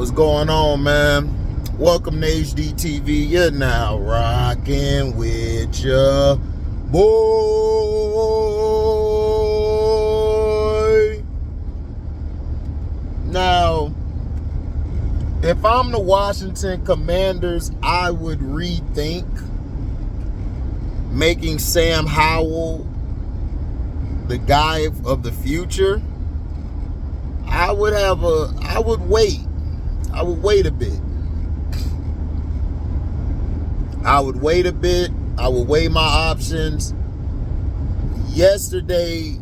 What's going on, man? Welcome to HDiiTV. You're now rocking with your boy. Now, if I'm the Washington Commanders, I would rethink making Sam Howell the guy of the future. I would wait a bit. I would weigh my options. Yesterday,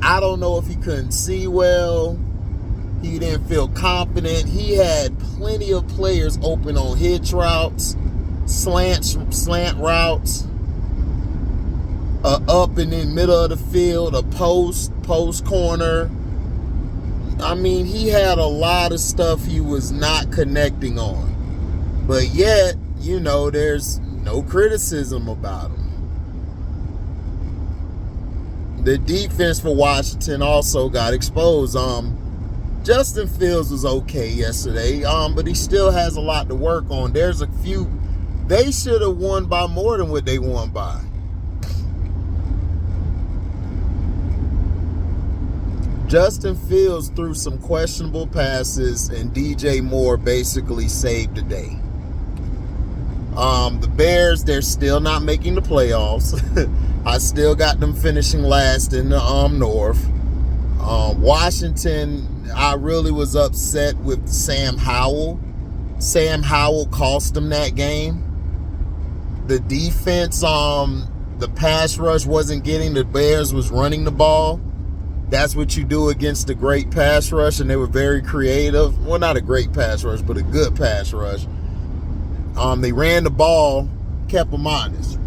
I don't know if he couldn't see well. He didn't feel confident. He had plenty of players open on hitch routes, slant routes, up and in middle of the field, a post corner. I mean, he had a lot of stuff he was not connecting on. But yet, there's no criticism about him. The defense for Washington also got exposed. Justin Fields was okay yesterday, but he still has a lot to work on. There's a few. They should have won by more than what they won by. Justin Fields threw some questionable passes, and DJ Moore basically saved the day. The Bears, they're still not making the playoffs. I still got them finishing last in the North. Washington, I really was upset with Sam Howell. Sam Howell cost them that game. The defense, the pass rush wasn't getting. The Bears was running the ball. That's what you do against a great pass rush, and they were very creative. Well, not a great pass rush, but a good pass rush. They ran the ball, kept them honest.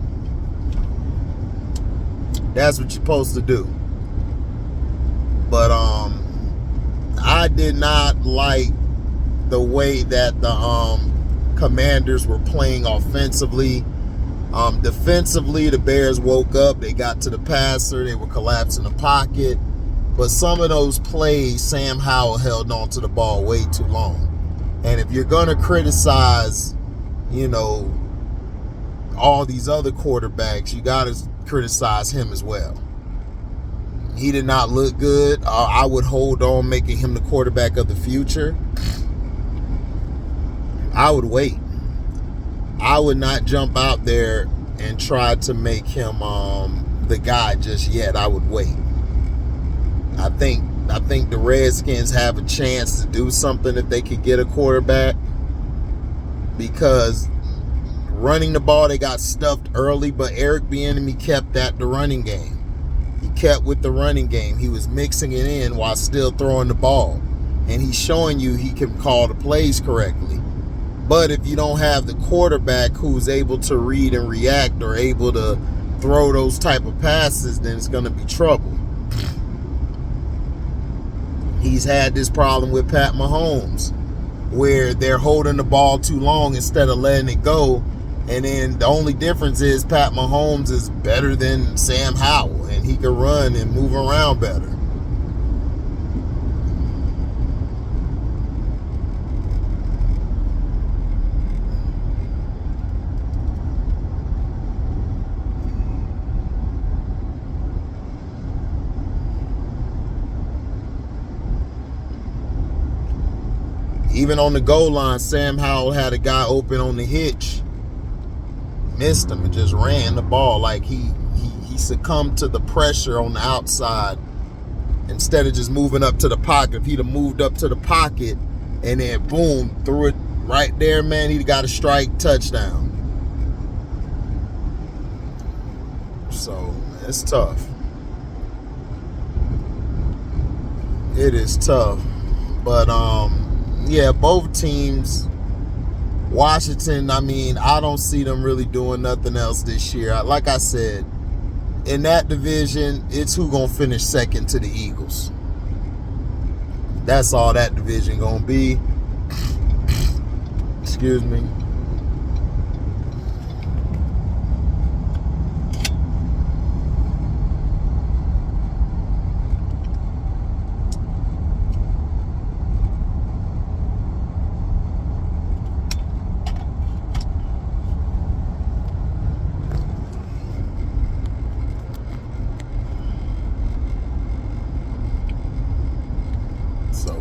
That's what you're supposed to do. But I did not like the way that the Commanders were playing offensively. Defensively, the Bears woke up. They got to the passer. They were collapsing the pocket. But some of those plays, Sam Howell held on to the ball way too long. And if you're going to criticize, all these other quarterbacks, you got to criticize him as well. He did not look good. I would hold on making him the quarterback of the future. I would wait. I would not jump out there and try to make him the guy just yet. I would wait. I think the Redskins have a chance to do something if they could get a quarterback, because running the ball, they got stuffed early, but Eric Bieniemy kept at the running game. He kept with the running game. He was mixing it in while still throwing the ball, and he's showing you he can call the plays correctly. But if you don't have the quarterback who's able to read and react or able to throw those type of passes, then it's going to be trouble. He's had this problem with Pat Mahomes, where they're holding the ball too long instead of letting it go. And then the only difference is Pat Mahomes is better than Sam Howell, and he can run and move around better. Even on the goal line, Sam Howell had a guy open on the hitch, missed him, and just ran the ball. Like he succumbed to the pressure on the outside instead of just moving up to the pocket. If he'd have moved up to the pocket and then boom, threw it right there, man, he'd got a strike, touchdown. So it's tough. It is tough. But yeah, both teams, Washington, I don't see them really doing nothing else this year. Like I said, in that division, it's who gonna finish second to the Eagles. That's all that division gonna be. Excuse me.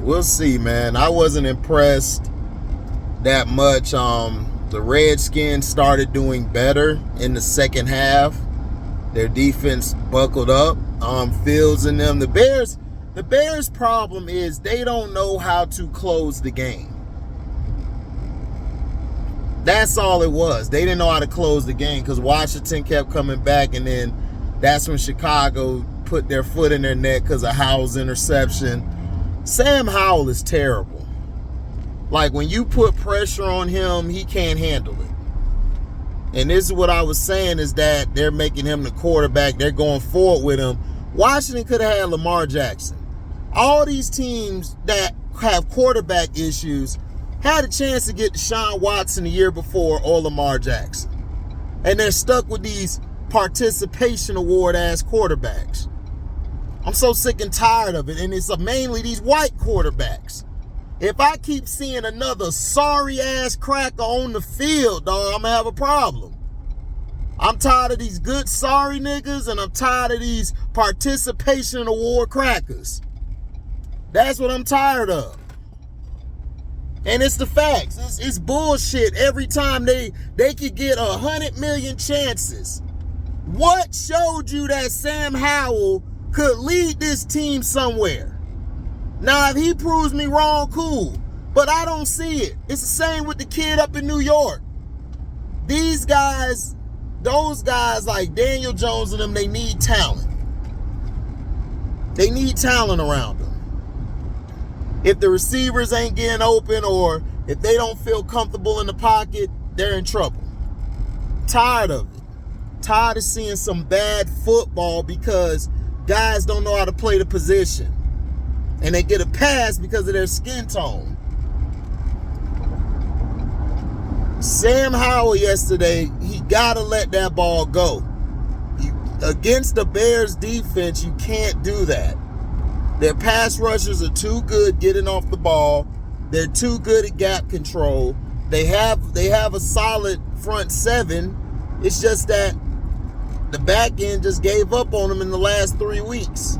We'll see, man. I wasn't impressed that much. The Redskins started doing better in the second half. Their defense buckled up. Fields and them. The Bears' problem is they don't know how to close the game. That's all it was. They didn't know how to close the game because Washington kept coming back, and then that's when Chicago put their foot in their neck because of Howell's interception. Sam Howell is terrible. Like, when you put pressure on him, he can't handle it. And this is what I was saying, is that they're making him the quarterback. They're going forward with him. Washington could have had Lamar Jackson. All these teams that have quarterback issues had a chance to get Deshaun Watson the year before or Lamar Jackson. And they're stuck with these participation award-ass quarterbacks. I'm so sick and tired of it. And it's mainly these white quarterbacks. If I keep seeing another sorry-ass cracker on the field, dog, I'm going to have a problem. I'm tired of these good sorry niggas, and I'm tired of these participation award crackers. That's what I'm tired of. And it's the facts. It's bullshit every time they could get 100 million chances. What showed you that Sam Howell could lead this team somewhere? Now, if he proves me wrong, cool. But I don't see it. It's the same with the kid up in New York. These guys, those guys like Daniel Jones and them, they need talent. They need talent around them. If the receivers ain't getting open, or if they don't feel comfortable in the pocket, they're in trouble. Tired of it. Tired of seeing some bad football because guys don't know how to play the position. And they get a pass because of their skin tone. Sam Howell yesterday, he got to let that ball go. Against the Bears defense, you can't do that. Their pass rushers are too good getting off the ball. They're too good at gap control. They have a solid front seven. It's just that the back end just gave up on them in the last 4 weeks.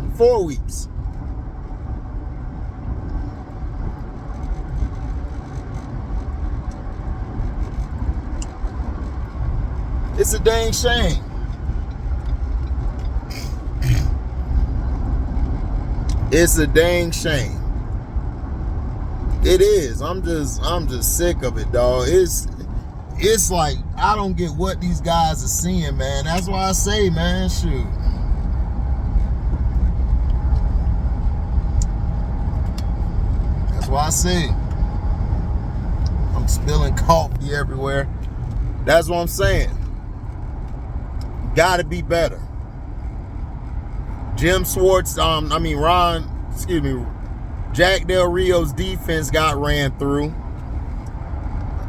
It's a dang shame. It's a dang shame. It is. I'm just sick of it, dog. It's like I don't get what these guys are seeing, man. That's why I say, man, shoot. That's why I say I'm spilling coffee everywhere. That's what I'm saying. Got to be better. Jack Del Rio's defense got ran through.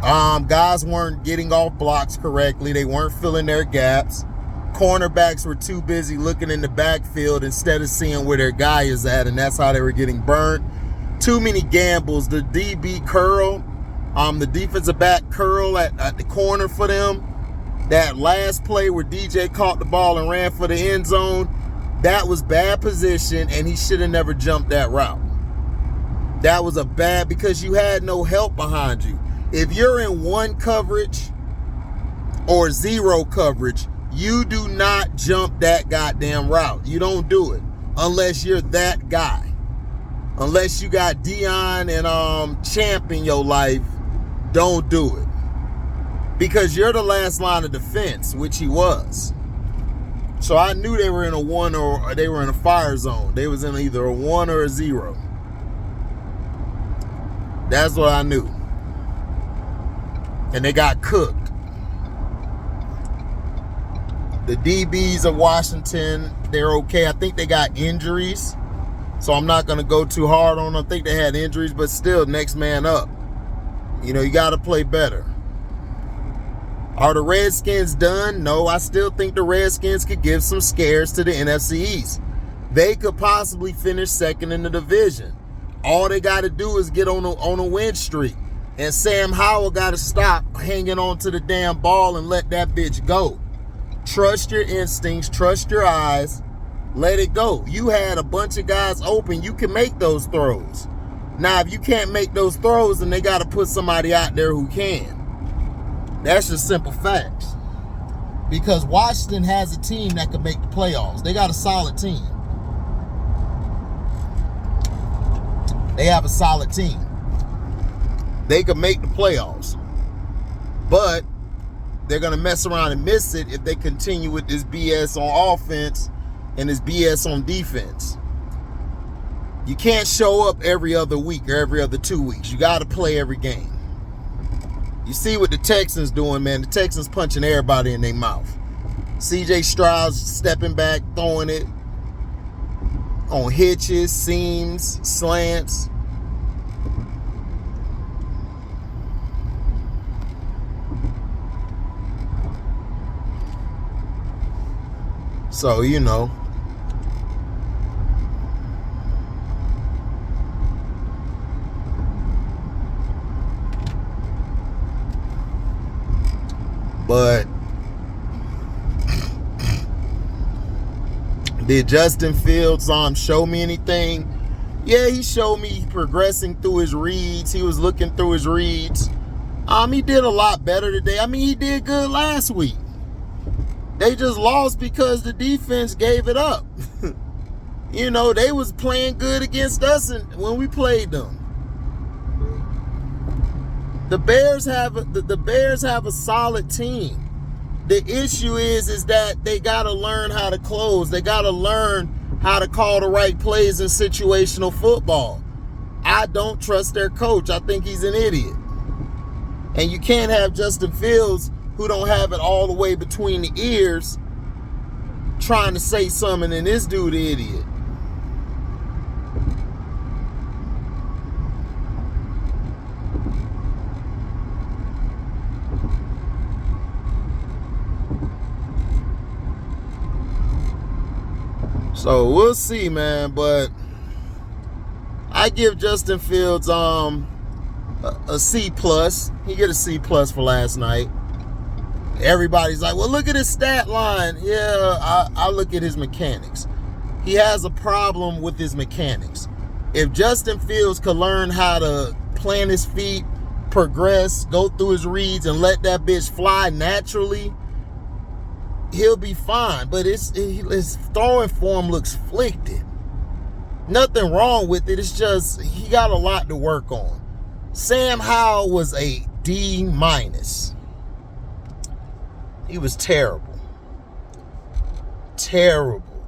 Guys weren't getting off blocks correctly. They weren't filling their gaps. Cornerbacks were too busy looking in the backfield instead of seeing where their guy is at, and that's how they were getting burnt. Too many gambles. The DB curl, the defensive back curl at the corner for them. That last play where DJ caught the ball and ran for the end zone, that was bad position, and he should have never jumped that route. That was because you had no help behind you. If you're in one coverage or zero coverage, you do not jump that goddamn route. You don't do it unless you're that guy. Unless you got Dion and Champ in your life, don't do it. Because you're the last line of defense, which he was. So I knew they were in a 1 or they were in a fire zone. They was in either a 1 or a 0. That's what I knew. And they got cooked. The DBs of Washington, they're okay. I think they got injuries. So I'm not going to go too hard on them. I think they had injuries, but still, next man up. You know, you got to play better. Are the Redskins done? No, I still think the Redskins could give some scares to the NFC East. They could possibly finish second in the division. All they got to do is get on a win streak. And Sam Howell got to stop hanging on to the damn ball and let that bitch go. Trust your instincts. Trust your eyes. Let it go. You had a bunch of guys open. You can make those throws. Now, if you can't make those throws, then they got to put somebody out there who can. That's just simple facts. Because Washington has a team that can make the playoffs. They got a solid team. They have a solid team. They can make the playoffs. But they're going to mess around and miss it if they continue with this BS on offense and this BS on defense. You can't show up every other week or every other 2 weeks. You got to play every game. You see what the Texans doing, man. The Texans punching everybody in their mouth. CJ Stroud's stepping back, throwing it on hitches, seams, slants. So, you know. But did Justin Fields show me anything? Yeah, he showed me progressing through his reads. He was looking through his reads. He did a lot better today. I mean, he did good last week. They just lost because the defense gave it up. You know, they was playing good against us when we played them. The Bears have a solid team. The issue is that they got to learn how to close. They got to learn how to call the right plays in situational football. I don't trust their coach. I think he's an idiot. And you can't have Justin Fields, who don't have it all the way between the ears, trying to say something, and this dude the idiot. So we'll see, man. But I give Justin Fields a C+. He get a C+ for last night. Everybody's like, well, look at his stat line. Yeah, I look at his mechanics. He has a problem with his mechanics. If Justin Fields could learn how to plant his feet, progress, go through his reads, and let that bitch fly naturally, he'll be fine. But his throwing form looks flicked. Nothing wrong with it. It's just he got a lot to work on. Sam Howell was a D-. He was terrible. Terrible.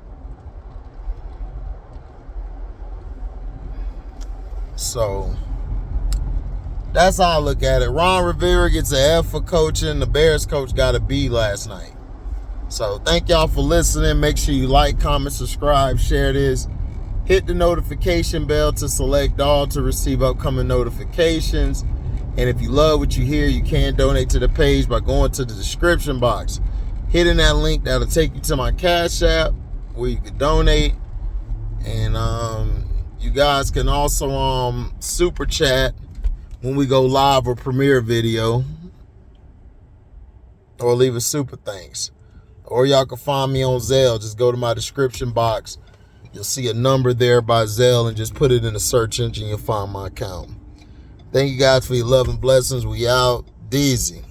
So that's how I look at it. Ron Rivera gets an F for coaching. The Bears coach got a B last night. So thank y'all for listening. Make sure you like, comment, subscribe, share this. Hit the notification bell to select all to receive upcoming notifications. And if you love what you hear, you can donate to the page by going to the description box, hitting that link. That'll take you to my Cashapp where you can donate. And you guys can also super chat when we go live or premiere video, or leave a super thanks. Or y'all can find me on Zelle. Just go to my description box. You'll see a number there by Zelle and just put it in the search engine. You'll find my account. Thank you guys for your love and blessings. We out. Deezy.